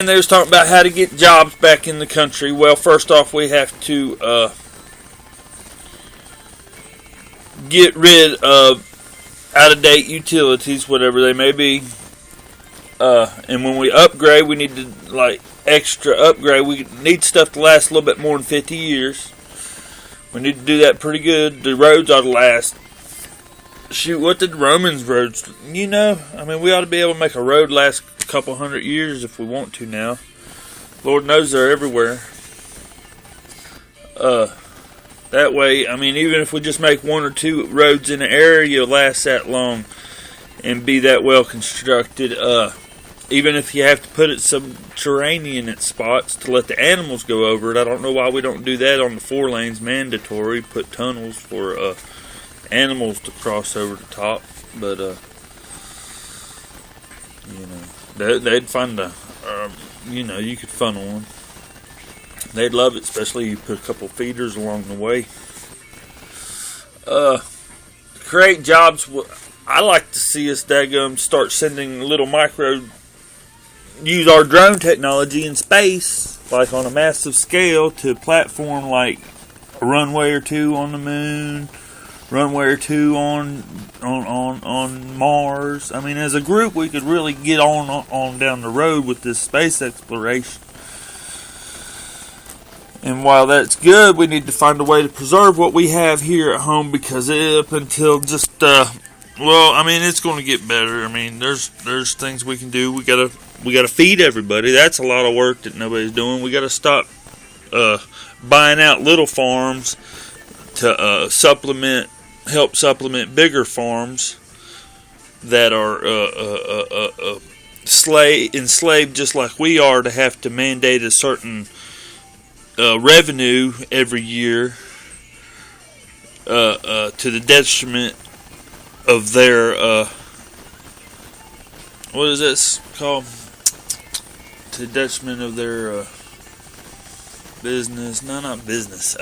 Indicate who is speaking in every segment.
Speaker 1: And they was talking about how to get jobs back in the country. Well, first off, we have to get rid of out-of-date utilities, whatever they may be. And when we upgrade, we need to, like, extra upgrade. We need stuff to last a little bit more than 50 years. We need to do that pretty good. The roads ought to last. Shoot, what did the Romans roads, you know? I mean, we ought to be able to make a road last a couple hundred years if we want to now. Lord knows they're everywhere. That way, I mean, even if we just make one or two roads in the area, you'll last that long and be that well constructed. Even if you have to put it subterranean at spots to let the animals go over it. I don't know why we don't do that on the 4 lanes mandatory. Put tunnels for animals to cross over the top. But, you know, they'd find you know, you could funnel one. They'd love it, especially you put a couple feeders along the way. Create jobs. I like to see us start sending little use our drone technology in space, like on a massive scale, to platform like a runway or 2 on the moon, runway or 2 on Mars. I mean, as a group, we could really get on down the road with this space exploration. And while that's good, we need to find a way to preserve what we have here at home, because up until just well, I mean, it's going to get better. I mean, there's things we can do. We gotta feed everybody. That's a lot of work that nobody's doing. We gotta stop buying out little farms to help supplement bigger farms that are enslaved just like we are, to have to mandate a certain revenue every year to the detriment of their what is this called? To the detriment of their business. No, not business.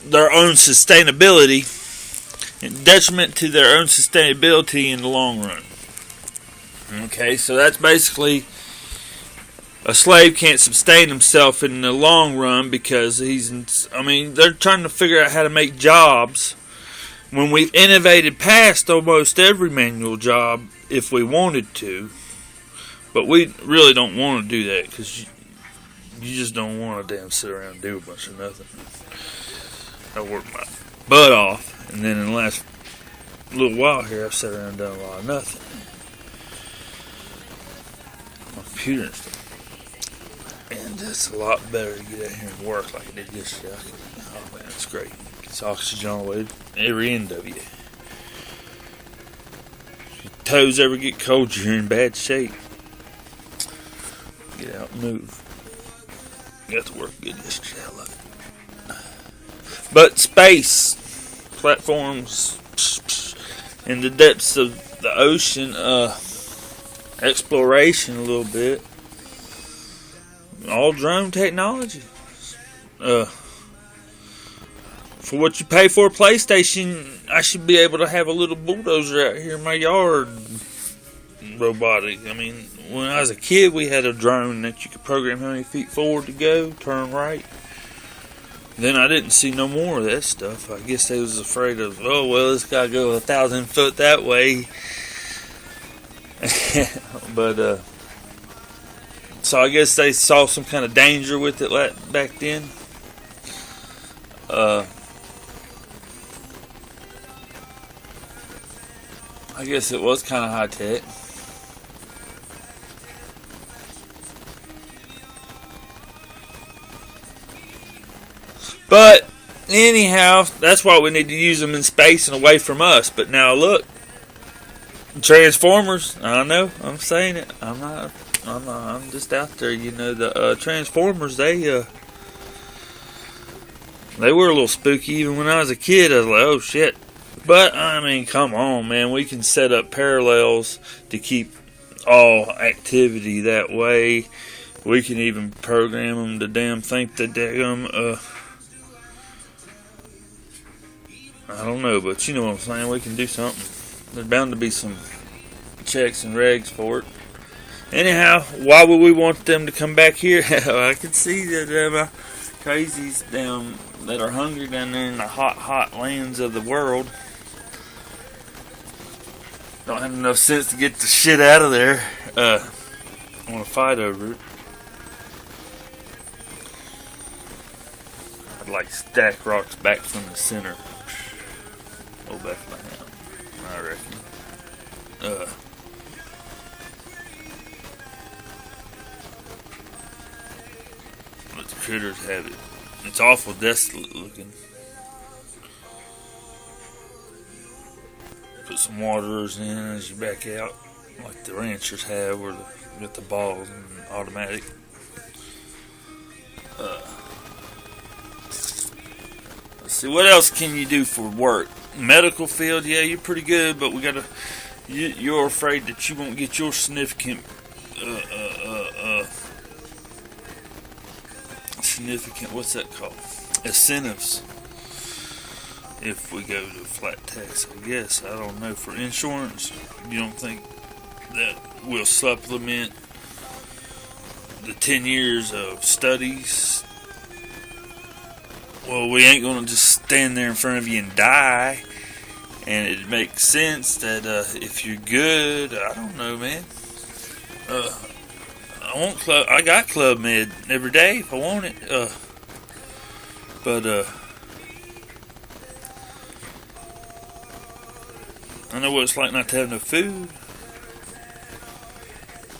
Speaker 1: Their own sustainability. Detriment to their own sustainability in the long run. Okay, so that's basically, a slave can't sustain himself in the long run because they're trying to figure out how to make jobs when we've innovated past almost every manual job if we wanted to. But we really don't want to do that, because you just don't want to damn sit around and do a bunch of nothing. I work my butt off, and then in the last little while here, I've sat around and done a lot of nothing. My computer and stuff. And it's a lot better to get out here and work like I did yesterday. Oh man, it's great. It's oxygen all the way to every end of you. If your toes ever get cold, you're in bad shape. Get out and move. Got to work good yesterday. I love it. But space platforms in the depths of the ocean, exploration a little bit. All drone technology. For what you pay for a PlayStation, I should be able to have a little bulldozer out here in my yard. Robotic. I mean, when I was a kid, we had a drone that you could program how many feet forward to go, turn right. Then I didn't see no more of that stuff. I guess they was afraid of, oh, well, it's got to go 1,000 foot that way. But, so I guess they saw some kind of danger with it back then. I guess it was kind of high tech. But anyhow, that's why we need to use them in space and away from us. But now look, Transformers. I know, I'm saying it. I'm just out there. You know, the Transformers. They were a little spooky. Even when I was a kid, I was like, oh shit. But I mean, come on, man. We can set up parallels to keep all activity that way. We can even program them to damn think that they're I don't know, but you know what I'm saying. We can do something. There's bound to be some checks and regs for it. Anyhow, why would we want them to come back here? I can see that crazies down that are hungry down there in the hot lands of the world don't have enough sense to get the shit out of there. Want to fight over it. I'd like stack rocks back from the center. Oh, back behind, I reckon. Let the critters have it. It's awful desolate looking. Put some waterers in as you back out, like the ranchers have, where they got the balls and automatic. Let's see, what else can you do for work? Medical field, yeah, you're pretty good, but we gotta. You're afraid that you won't get your significant, what's that called? Incentives. If we go to flat tax, I guess. I don't know. For insurance, you don't think that will supplement the 10 years of studies? Well, we ain't going to just stand there in front of you and die. And it makes sense that if you're good, I don't know, man. I got Club Med every day if I want it. But I know what it's like not to have no food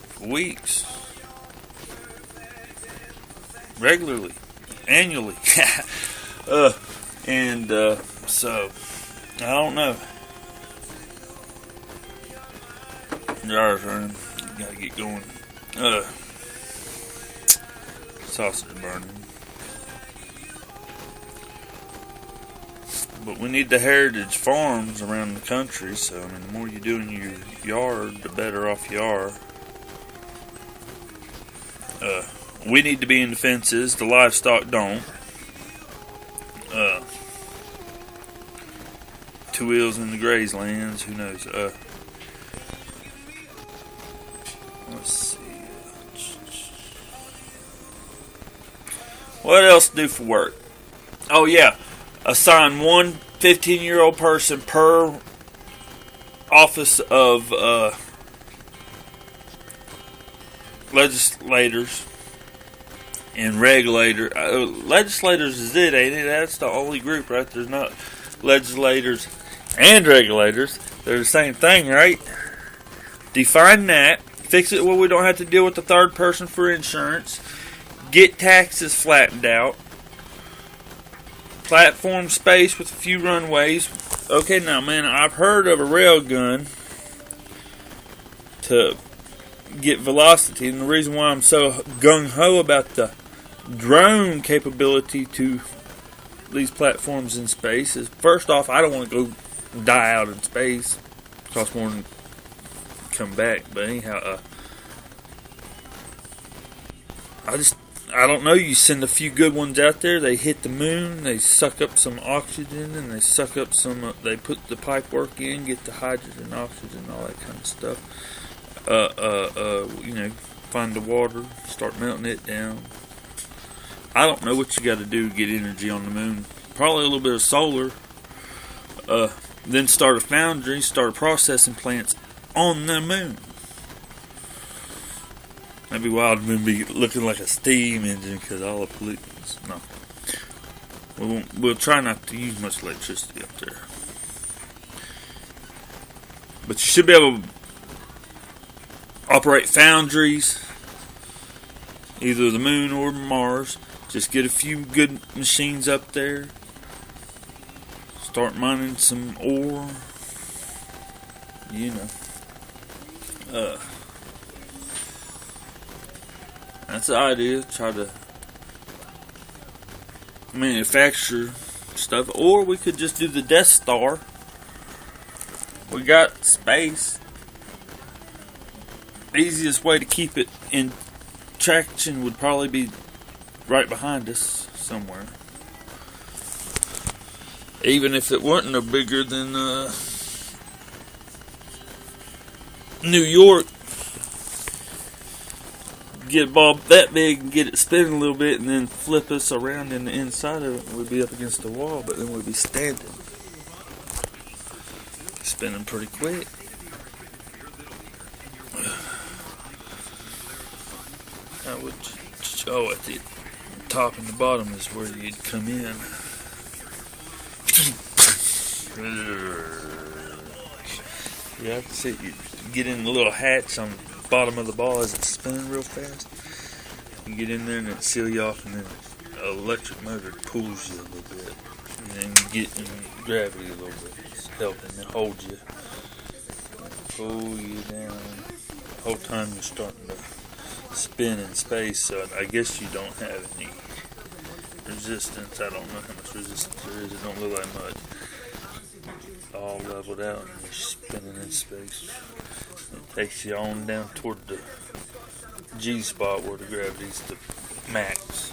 Speaker 1: for weeks, regularly, annually. So I don't know. Jar's running. Gotta get going. Sausage burning. But we need the heritage farms around the country, so I mean, the more you do in your yard, the better off you are. We need to be in the fences. The livestock don't. Two wheels in the grazelands. Who knows? Let's see. What else to do for work? Oh yeah, assign one 15-year-old person per office of legislators and regulator. Legislators is it, ain't it? That's the only group, right? There's not legislators and regulators. They're the same thing, right? Define that. Fix it where we don't have to deal with the third person for insurance. Get taxes flattened out. Platform space with a few runways. Okay, now, man, I've heard of a rail gun to get velocity, and the reason why I'm so gung-ho about the drone capability to these platforms in space is, first off, I don't want to go die out in space. It costs more than come back, but anyhow, I don't know, you send a few good ones out there, they hit the moon, they suck up some oxygen, and they suck up some, they put the pipe work in, get the hydrogen, oxygen, all that kind of stuff. Find the water, start melting it down. I don't know what you got to do to get energy on the moon. Probably a little bit of solar. Then start a foundry, start processing plants on the moon. Maybe Wild Moon be looking like a steam engine because all the pollutants. No, we'll try not to use much electricity up there. But you should be able to operate foundries, either the moon or Mars. Just get a few good machines up there. Start mining some ore. That's the idea. Try to manufacture stuff. Or we could just do the Death Star. We got space. Easiest way to keep it in traction would probably be right behind us somewhere. Even if it wasn't no bigger than New York, get a ball that big and get it spinning a little bit, and then flip us around in the inside of it, and we'd be up against the wall, but then we'd be standing, spinning pretty quick. I would, at the top and the bottom is where you'd come in. Yeah, I can see you get in the little hatch on the bottom of the ball as it's spinning real fast. You get in there and it seal you off, and then an electric motor pulls you a little bit, and then you get in gravity a little bit. It's helping to hold you, pull you down. The whole time you're starting to spin in space, so I guess you don't have any resistance. I don't know how much resistance there is. It don't look like much. All leveled out and you're spinning in space. It takes you on down toward the G spot where the gravity's the max.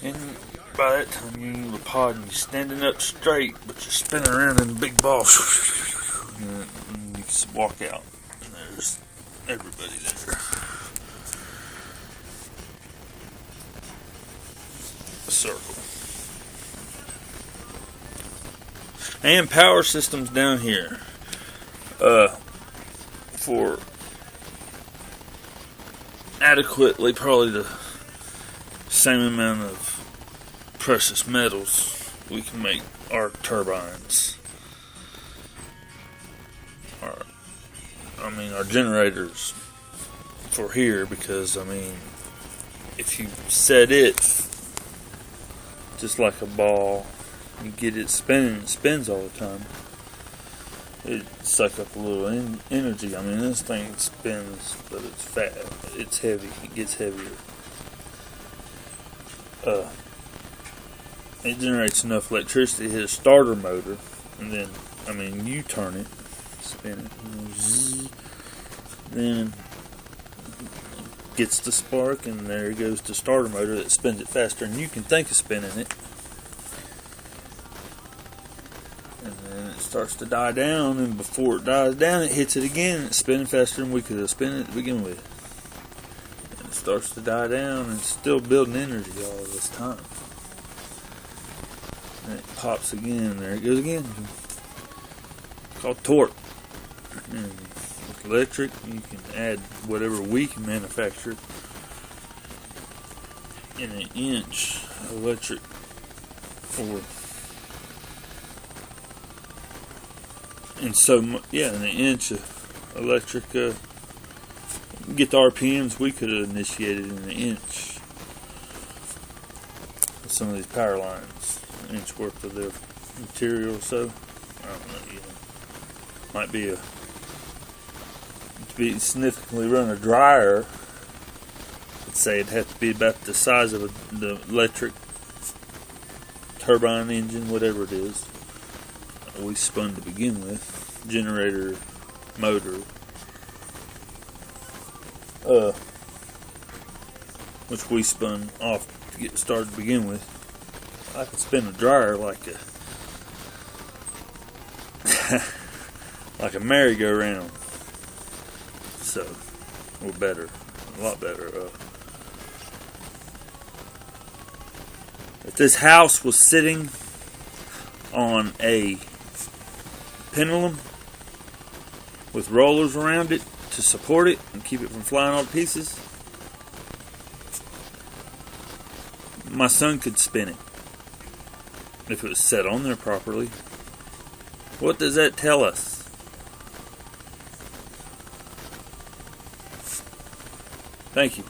Speaker 1: And by that time you're in the pod and you're standing up straight, but you're spinning around in the big ball. And you just walk out and there's everybody there. A circle. And power systems down here for adequately probably the same amount of precious metals we can make our turbines. Our generators for here, because if you set it just like a ball, you get it spinning, it spins all the time. It sucks up a little energy. This thing spins, but it's fat. It's heavy. It gets heavier. It generates enough electricity to hit a starter motor, and then, you turn it, spin it, zzz, then gets the spark, and there goes the starter motor that spins it faster, and you can think of spinning it. And then it starts to die down, and before it dies down, it hits it again, and it's spinning faster than we could have spun it to begin with. And it starts to die down, and it's still building energy all of this time. And it pops again, and there it goes again. It's called torque. And with electric, you can add whatever we can manufacture in an inch electric or in an inch of electric. Get the RPMs we could have initiated in an inch with some of these power lines, an inch worth of their material. So I don't know, might be to be significantly run a dryer. Let's say it'd have to be about the size of the electric turbine engine, whatever it is we spun to begin with, generator, motor, which we spun off to get started to begin with. I could spin a dryer like a merry-go-round. So, or better, a lot better. If this house was sitting on a pendulum with rollers around it to support it and keep it from flying all to pieces, my son could spin it if it was set on there properly. What does that tell us? Thank you.